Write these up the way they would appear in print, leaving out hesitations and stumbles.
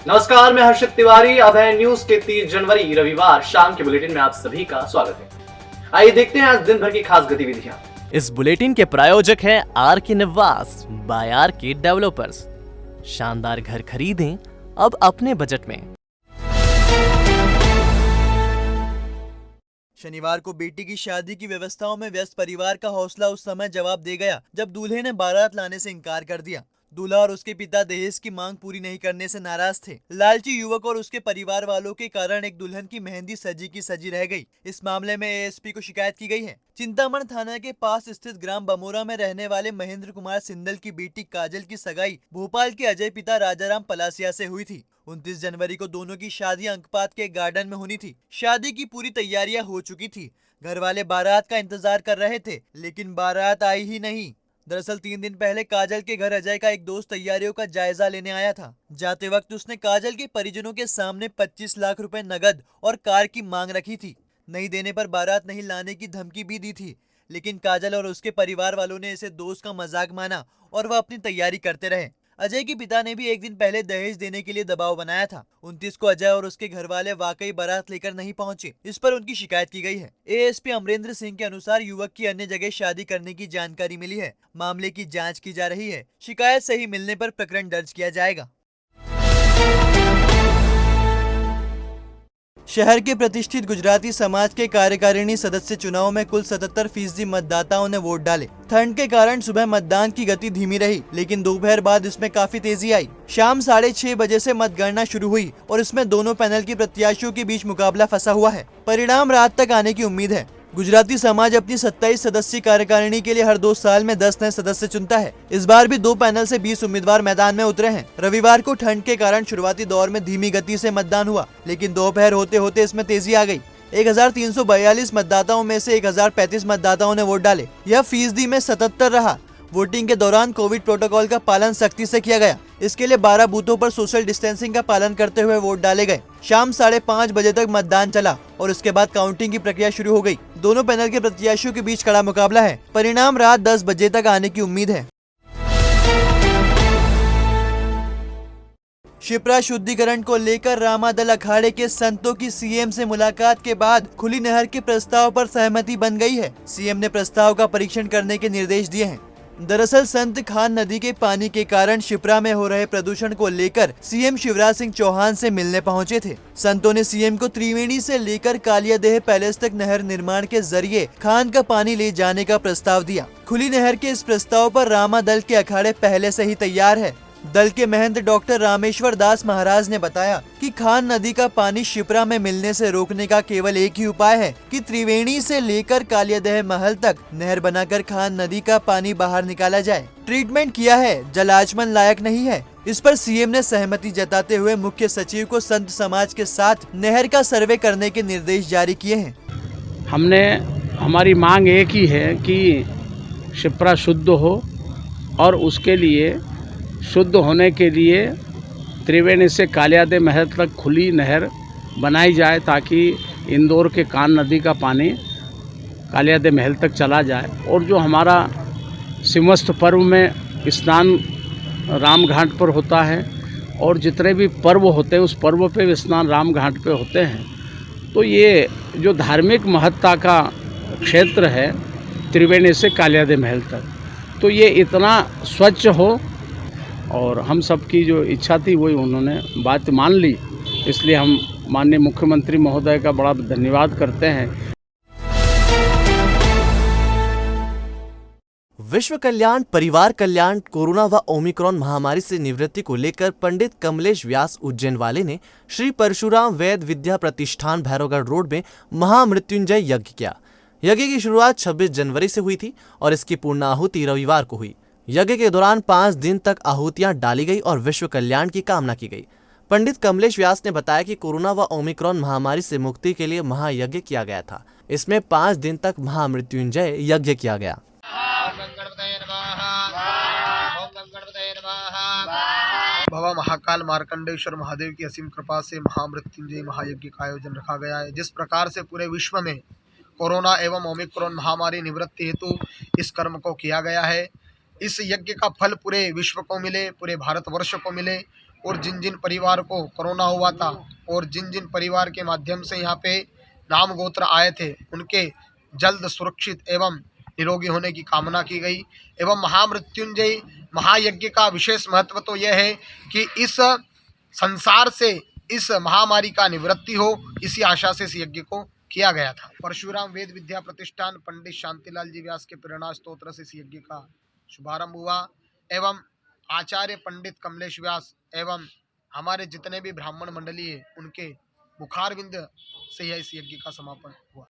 नमस्कार, मैं हर्षित तिवारी। अब है न्यूज के 30 जनवरी रविवार शाम के बुलेटिन में आप सभी का स्वागत है। आइए देखते हैं आज दिन भर की खास गतिविधियां। इस बुलेटिन के प्रायोजक हैं आर के निवास बाय आर के डेवलपर्स। शानदार घर खरीदें अब अपने बजट में। शनिवार को बेटी की शादी की व्यवस्थाओं में व्यस्त परिवार का हौसला उस समय जवाब दे गया जब दूल्हे ने बारात लाने से इनकार कर दिया। दूल्हा और उसके पिता दहेज की मांग पूरी नहीं करने से नाराज थे। लालची युवक और उसके परिवार वालों के कारण एक दुल्हन की मेहंदी सजी की सजी रह गई। इस मामले में एएसपी को शिकायत की गई है। चिंतामण थाना के पास स्थित ग्राम बमोरा में रहने वाले महेंद्र कुमार सिंदल की बेटी काजल की सगाई भोपाल के अजय पिता राजाराम पलासिया से हुई थी। 29 जनवरी को दोनों की शादी अंकपात के गार्डन में होनी थी। शादी की पूरी तैयारियां हो चुकी थी। घर वाले बारात का इंतजार कर रहे थे, लेकिन बारात आई ही नहीं। दरअसल 3 दिन पहले काजल के घर अजय का एक दोस्त तैयारियों का जायजा लेने आया था। जाते वक्त उसने काजल के परिजनों के सामने 25 लाख रुपए नगद और कार की मांग रखी थी। नहीं देने पर बारात नहीं लाने की धमकी भी दी थी, लेकिन काजल और उसके परिवार वालों ने इसे दोस्त का मजाक माना और वह अपनी तैयारी करते रहे। अजय के पिता ने भी एक दिन पहले दहेज देने के लिए दबाव बनाया था। 29 को अजय और उसके घर वाले वाकई बारात लेकर नहीं पहुंचे। इस पर उनकी शिकायत की गई है। एएसपी अमरेंद्र सिंह के अनुसार युवक की अन्य जगह शादी करने की जानकारी मिली है। मामले की जांच की जा रही है। शिकायत सही मिलने पर प्रकरण दर्ज किया जाएगा। शहर के प्रतिष्ठित गुजराती समाज के कार्यकारिणी सदस्य चुनाव में कुल 77% मतदाताओं ने वोट डाले। ठंड के कारण सुबह मतदान की गति धीमी रही, लेकिन दोपहर बाद इसमें काफी तेजी आई। शाम 6:30 बजे से मतगणना शुरू हुई और इसमें दोनों पैनल के प्रत्याशियों के बीच मुकाबला फंसा हुआ है। परिणाम रात तक आने की उम्मीद है। गुजराती समाज अपनी 27 सदस्यीय कार्यकारिणी के लिए हर 2 साल में 10 नए सदस्य चुनता है। इस बार भी 2 पैनल से 20 उम्मीदवार मैदान में उतरे हैं। रविवार को ठंड के कारण शुरुआती दौर में धीमी गति से मतदान हुआ, लेकिन दोपहर होते होते इसमें तेजी आ गई। 1342 मतदाताओं में से 1035 मतदाताओं ने वोट डाले। यह फीसदी में 77 रहा। वोटिंग के दौरान कोविड प्रोटोकॉल का पालन सख्ती से किया गया। इसके लिए 12 बूथों पर सोशल डिस्टेंसिंग का पालन करते हुए वोट डाले गए। शाम 5:30 बजे तक मतदान चला और उसके बाद काउंटिंग की प्रक्रिया शुरू हो गई। दोनों पैनल के प्रत्याशियों के बीच कड़ा मुकाबला है। परिणाम रात 10 बजे तक आने की उम्मीद है। शिप्रा शुद्धिकरण को लेकर रामादल अखाड़े के संतों की सीएम से मुलाकात के बाद खुली नहर के प्रस्ताव पर सहमति बन गई है। सीएम ने प्रस्ताव का परीक्षण करने के निर्देश दिए हैं। दरअसल संत खान नदी के पानी के कारण शिप्रा में हो रहे प्रदूषण को लेकर सीएम शिवराज सिंह चौहान से मिलने पहुंचे थे। संतों ने सीएम को त्रिवेणी से लेकर कालियादेह पैलेस तक नहर निर्माण के जरिए खान का पानी ले जाने का प्रस्ताव दिया। खुली नहर के इस प्रस्ताव पर रामा दल के अखाड़े पहले से ही तैयार है। दल के महंत डॉक्टर रामेश्वर दास महाराज ने बताया कि खान नदी का पानी शिप्रा में मिलने से रोकने का केवल एक ही उपाय है कि त्रिवेणी से लेकर कालियादेह महल तक नहर बनाकर खान नदी का पानी बाहर निकाला जाए। ट्रीटमेंट किया है, जल आचमन लायक नहीं है। इस पर सीएम ने सहमति जताते हुए मुख्य सचिव को संत समाज के साथ नहर का सर्वे करने के निर्देश जारी किए हैं। हमारी मांग एक ही है कि शिप्रा शुद्ध हो और उसके लिए शुद्ध होने के लिए त्रिवेणी से कालियादेह महल तक खुली नहर बनाई जाए ताकि इंदौर के कान नदी का पानी कालियादेह महल तक चला जाए। और जो हमारा सिमस्त पर्व में स्नान राम घाट पर होता है और जितने भी पर्व होते हैं उस पर्व पे स्नान राम घाट पे होते हैं, तो ये जो धार्मिक महत्ता का क्षेत्र है त्रिवेणी से कालियादेह महल तक, तो ये इतना स्वच्छ हो और हम सबकी जो इच्छा थी वही उन्होंने बात मान ली। इसलिए हम माननीय मुख्यमंत्री महोदय का बड़ा धन्यवाद करते हैं। विश्व कल्याण परिवार कल्याण कोरोना व ओमिक्रॉन महामारी से निवृत्ति को लेकर पंडित कमलेश व्यास उज्जैन वाले ने श्री परशुराम वैद विद्या प्रतिष्ठान भैरवगढ़ रोड में महामृत्युंजय यज्ञ किया। यज्ञ की शुरुआत 26 जनवरी से हुई थी और इसकी पूर्णाहुति रविवार को हुई। यज्ञ के दौरान 5 दिन तक आहुतियां डाली गई और विश्व कल्याण की कामना की गई। पंडित कमलेश व्यास ने बताया कि कोरोना व ओमिक्रॉन महामारी से मुक्ति के लिए महायज्ञ किया गया था। इसमें 5 दिन तक महामृत्युंजय यज्ञ किया गया। बाबा महाकाल मार्कंडेश्वर महादेव की असीम कृपा से महामृत्युंजय महायज्ञ का आयोजन रखा गया है। जिस प्रकार से पूरे विश्व में कोरोना एवं ओमिक्रॉन महामारी निवृत्ति हेतु इस कर्म को किया गया है, इस यज्ञ का फल पूरे विश्व को मिले, पूरे भारतवर्ष को मिले और जिन जिन परिवार को कोरोना हुआ था और जिन जिन परिवार के माध्यम से यहाँ पे नाम गोत्र आए थे उनके जल्द सुरक्षित एवं निरोगी होने की कामना की गई। एवं महामृत्युंजय महायज्ञ का विशेष महत्व तो यह है कि इस संसार से इस महामारी का निवृत्ति हो, इसी आशा से इस यज्ञ को किया गया था। परशुराम वेद विद्या प्रतिष्ठान पंडित शांतिलाल जी व्यास के प्रेरणा स्तोत्र से इस यज्ञ का शुभारंभ हुआ एवं आचार्य पंडित कमलेश व्यास एवं हमारे जितने भी ब्राह्मण मंडली है उनके मुखारविंद से यह इस यज्ञ का समापन हुआ।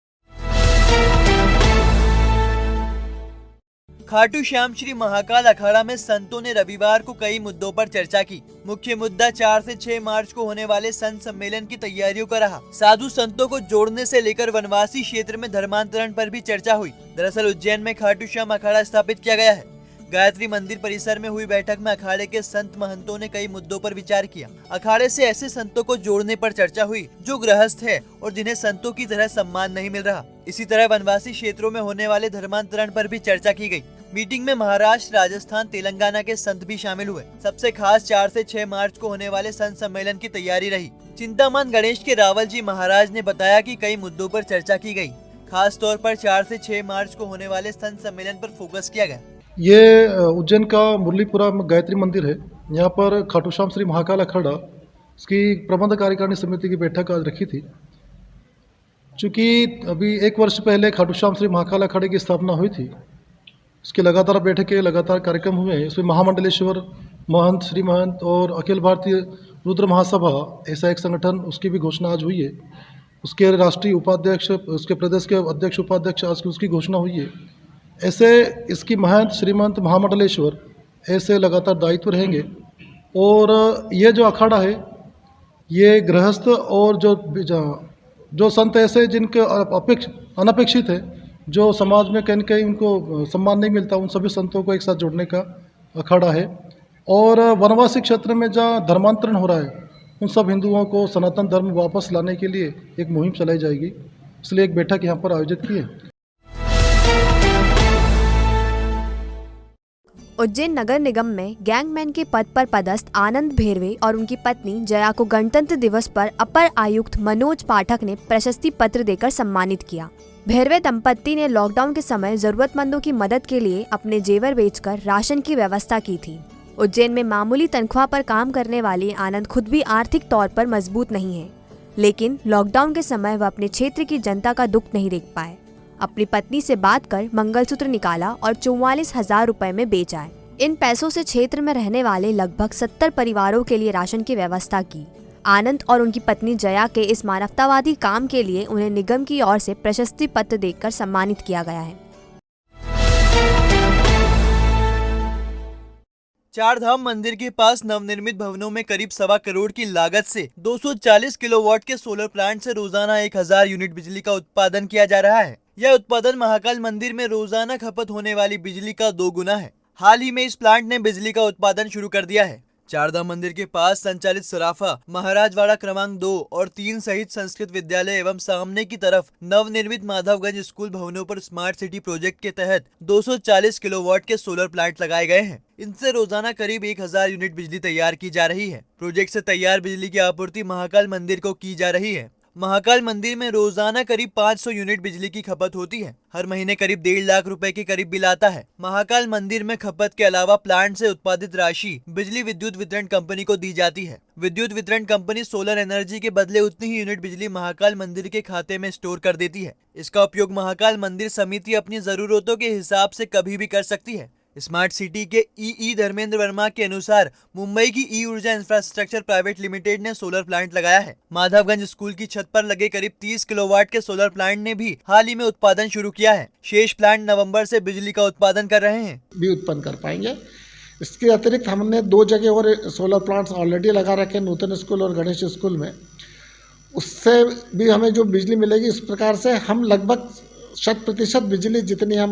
खाटू श्याम श्री महाकाल अखाड़ा में संतों ने रविवार को कई मुद्दों पर चर्चा की। मुख्य मुद्दा 4 से 6 मार्च को होने वाले संत सम्मेलन की तैयारियों का रहा। साधु संतों को जोड़ने से लेकर वनवासी क्षेत्र में धर्मांतरण पर भी चर्चा हुई। दरअसल उज्जैन में खाटू श्याम अखाड़ा स्थापित किया गया है। गायत्री मंदिर परिसर में हुई बैठक में अखाड़े के संत महंतों ने कई मुद्दों पर विचार किया। अखाड़े से ऐसे संतों को जोड़ने पर चर्चा हुई जो गृहस्थ है और जिन्हें संतों की तरह सम्मान नहीं मिल रहा। इसी तरह वनवासी क्षेत्रों में होने वाले धर्मांतरण पर भी चर्चा की गई। मीटिंग में महाराष्ट्र, राजस्थान, तेलंगाना के संत भी शामिल हुए। सबसे खास 4 से 6 मार्च को होने वाले संत सम्मेलन की तैयारी रही। चिंतामन गणेश के रावल जी महाराज ने बताया कि कई मुद्दों पर चर्चा की गई। खास तौर पर 4 से 6 मार्च को होने वाले संत सम्मेलन पर फोकस किया गया। ये उज्जैन का मुरलीपुरा में गायत्री मंदिर है। यहाँ पर खाटू श्याम श्री महाकाल अखाड़ा इसकी प्रबंध कार्यकारिणी समिति की बैठक आज रखी थी। चूँकि अभी 1 वर्ष पहले खाटू श्याम श्री महाकाल अखाड़े की स्थापना हुई थी, उसके लगातार बैठकें, लगातार कार्यक्रम हुए हैं। इसमें महामंडलेश्वर महंत, श्री महंत और अखिल भारतीय रुद्र महासभा ऐसा एक संगठन, उसकी भी घोषणा आज हुई है। उसके राष्ट्रीय उपाध्यक्ष, उसके प्रदेश के अध्यक्ष, उपाध्यक्ष आज की उसकी घोषणा हुई है। ऐसे इसकी महंत, श्रीमंत, महामंडलेश्वर ऐसे लगातार दायित्व रहेंगे। और ये जो अखाड़ा है ये गृहस्थ और जो संत ऐसे जिनके अनपेक्षित है, जो समाज में कहीं न कहीं उनको सम्मान नहीं मिलता, उन सभी संतों को एक साथ जोड़ने का अखाड़ा है। और वनवासी क्षेत्र में जहाँ धर्मांतरण हो रहा है उन सब हिंदुओं को सनातन धर्म वापस लाने के लिए एक मुहिम चलाई जाएगी। इसलिए एक बैठक यहाँ पर आयोजित की है। उज्जैन नगर निगम में गैंगमैन के पद पर पदस्थ आनंद भेरवे और उनकी पत्नी जया को गणतंत्र दिवस पर अपर आयुक्त मनोज पाठक ने प्रशस्ति पत्र देकर सम्मानित किया। भेरवे दंपत्ति ने लॉकडाउन के समय जरूरतमंदों की मदद के लिए अपने जेवर बेचकर राशन की व्यवस्था की थी। उज्जैन में मामूली तनख्वाह पर काम करने वाली आनंद खुद भी आर्थिक तौर पर मजबूत नहीं है, लेकिन लॉकडाउन के समय वह अपने क्षेत्र की जनता का दुख नहीं देख पाए। अपनी पत्नी से बात कर मंगलसूत्र निकाला और 44,000 रुपए में बेच आए। इन पैसों से क्षेत्र में रहने वाले लगभग 70 परिवारों के लिए राशन की व्यवस्था की। आनंद और उनकी पत्नी जया के इस मानवतावादी काम के लिए उन्हें निगम की ओर से प्रशस्ति पत्र देकर सम्मानित किया गया है। चारधाम मंदिर के पास नवनिर्मित भवनों में करीब 1.25 करोड़ की लागत से 240 किलोवाट के सोलर प्लांट से रोजाना 1000 यूनिट बिजली का उत्पादन किया जा रहा है। यह उत्पादन महाकाल मंदिर में रोजाना खपत होने वाली बिजली का 2 गुना है। हाल ही में इस प्लांट ने बिजली का उत्पादन शुरू कर दिया है। चारधाम मंदिर के पास संचालित सराफा, महाराजवाड़ा क्रमांक 2 और 3 सहित संस्कृत विद्यालय एवं सामने की तरफ नवनिर्मित माधवगंज स्कूल भवनों पर स्मार्ट सिटी प्रोजेक्ट के तहत 240 किलोवाट के सोलर प्लांट लगाए गए हैं। इनसे रोजाना करीब 1000 यूनिट बिजली तैयार की जा रही है। प्रोजेक्ट से तैयार बिजली की आपूर्ति महाकाल मंदिर को की जा रही है। महाकाल मंदिर में रोजाना करीब 500 यूनिट बिजली की खपत होती है। हर महीने करीब 1.5 लाख रुपए के करीब बिल आता है। महाकाल मंदिर में खपत के अलावा प्लांट से उत्पादित राशि बिजली विद्युत वितरण कंपनी को दी जाती है। विद्युत वितरण कंपनी सोलर एनर्जी के बदले उतनी ही यूनिट बिजली महाकाल मंदिर के खाते में स्टोर कर देती है। इसका उपयोग महाकाल मंदिर समिति अपनी जरूरतों के हिसाब से कभी भी कर सकती है। स्मार्ट सिटी के ई धर्मेंद्र वर्मा के अनुसार मुंबई की ई ऊर्जा इंफ्रास्ट्रक्चर प्राइवेट लिमिटेड ने सोलर प्लांट लगाया है। माधवगंज स्कूल की छत पर लगे करीब 30 किलोवाट के सोलर प्लांट ने भी हाल ही में उत्पादन शुरू किया है। शेष प्लांट नवंबर से बिजली का उत्पादन कर रहे हैं। भी उत्पन्न कर पाएंगे। इसके अतिरिक्त हमने 2 जगह और सोलर प्लांट्स ऑलरेडी लगा रखे, नूतन स्कूल और गणेश स्कूल में। उससे भी हमें जो बिजली मिलेगी, इस प्रकार से हम लगभग 100% बिजली जितनी हम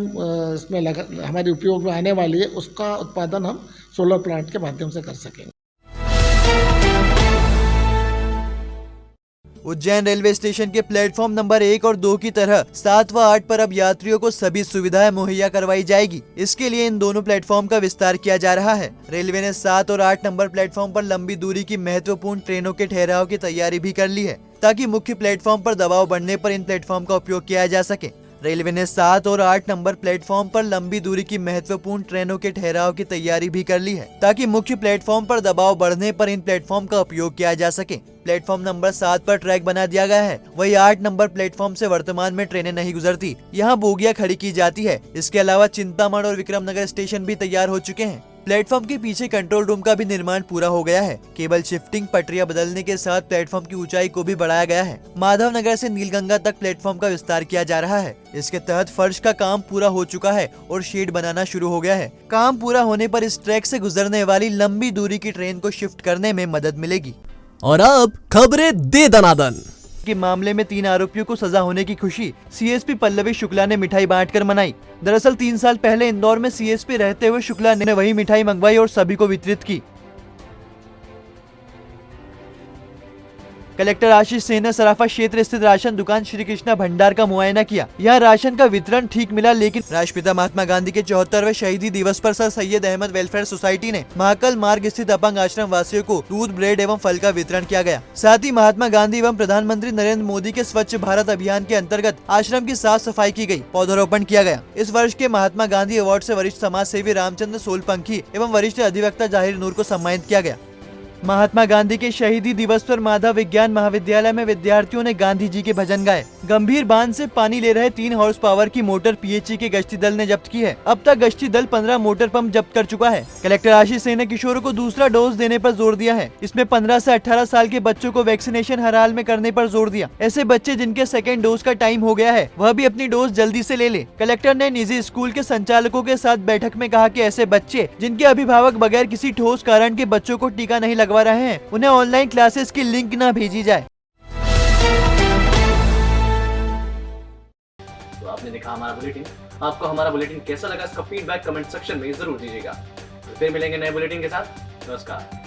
इसमें हमारे उपयोग में आने वाली है, उसका उत्पादन हम सोलर प्लांट के माध्यम से कर सकेंगे। उज्जैन रेलवे स्टेशन के प्लेटफॉर्म नंबर 1 और 2 की तरह 7 व 8 पर अब यात्रियों को सभी सुविधाएं मुहैया करवाई जाएगी। इसके लिए इन दोनों प्लेटफॉर्म का विस्तार किया जा रहा है। रेलवे ने 7 और 8 नंबर प्लेटफॉर्म पर लंबी दूरी की महत्वपूर्ण ट्रेनों के ठहराव की तैयारी भी कर ली है, ताकि मुख्य प्लेटफॉर्म पर दबाव बढ़ने पर इन प्लेटफॉर्म का उपयोग किया जा सके। रेलवे ने 7 और 8 नंबर प्लेटफॉर्म पर लंबी दूरी की महत्वपूर्ण ट्रेनों के ठहराव की तैयारी भी कर ली है, ताकि मुख्य प्लेटफॉर्म पर दबाव बढ़ने पर इन प्लेटफॉर्म का उपयोग किया जा सके। प्लेटफॉर्म नंबर 7 पर ट्रैक बना दिया गया है। वही 8 नंबर प्लेटफॉर्म से वर्तमान में ट्रेनें नहीं गुजरती, यहाँ बोगियां खड़ी की जाती है। इसके अलावा चिंतामण और विक्रमनगर स्टेशन भी तैयार हो चुके हैं। प्लेटफॉर्म के पीछे कंट्रोल रूम का भी निर्माण पूरा हो गया है। केबल शिफ्टिंग, पटरियां बदलने के साथ प्लेटफॉर्म की ऊंचाई को भी बढ़ाया गया है। माधवनगर से नीलगंगा तक प्लेटफॉर्म का विस्तार किया जा रहा है। इसके तहत फर्श का काम पूरा हो चुका है और शेड बनाना शुरू हो गया है। काम पूरा होने पर इस ट्रैक से गुजरने वाली लंबी दूरी की ट्रेन को शिफ्ट करने में मदद मिलेगी। और अब खबरें दे दनादन। के मामले में 3 आरोपियों को सजा होने की खुशी सीएसपी पल्लवी शुक्ला ने मिठाई बांटकर मनाई। दरअसल 3 साल पहले इंदौर में सीएसपी रहते हुए शुक्ला ने वही मिठाई मंगवाई और सभी को वितरित की। कलेक्टर आशीष सिंह ने सराफा क्षेत्र स्थित राशन दुकान श्री कृष्णा भंडार का मुआयना किया। यहाँ राशन का वितरण ठीक मिला, लेकिन राष्ट्रपिता महात्मा गांधी के 74वें शहीदी दिवस पर sir Syed Ahmad welfare society ने महाकाल मार्ग स्थित अपंग आश्रम वासियों को दूध, ब्रेड एवं फल का वितरण किया गया। साथ ही महात्मा गांधी एवं प्रधानमंत्री नरेंद्र मोदी के स्वच्छ भारत अभियान के अंतर्गत आश्रम की साफ सफाई की गई, पौधारोपण किया गया। इस वर्ष के महात्मा गांधी अवार्ड से वरिष्ठ समाज सेवी रामचंद्र सोलपंखी एवं वरिष्ठ अधिवक्ता जाहिर नूर को सम्मानित किया गया। महात्मा गांधी के शहीदी दिवस पर माधव विज्ञान महाविद्यालय में विद्यार्थियों ने गांधी जी के भजन गाए। गंभीर बांध से पानी ले रहे 3 हॉर्स पावर की मोटर पीएचई के गश्ती दल ने जब्त की है। अब तक गश्ती दल 15 मोटर पंप जब्त कर चुका है। कलेक्टर आशीष सिंह ने किशोरों को दूसरा डोज देने पर जोर दिया है। इसमें 15 से 18 साल के बच्चों को वैक्सीनेशन हर हाल में करने पर जोर दिया। ऐसे बच्चे जिनके सेकेंड डोज का टाइम हो गया है, वह भी अपनी डोज जल्दी से ले ले। कलेक्टर ने निजी स्कूल के संचालकों के साथ बैठक में कहा कि ऐसे बच्चे जिनके अभिभावक बगैर किसी ठोस कारण के बच्चों को टीका नहीं लगवा रहे हैं, उन्हें ऑनलाइन क्लासेस की लिंक न भेजी जाए। तो आपने देखा हमारा बुलेटिन। आपको हमारा बुलेटिन कैसा लगा, इसका फीडबैक कमेंट सेक्शन में जरूर दीजिएगा। तो फिर मिलेंगे नए बुलेटिन के साथ। नमस्कार।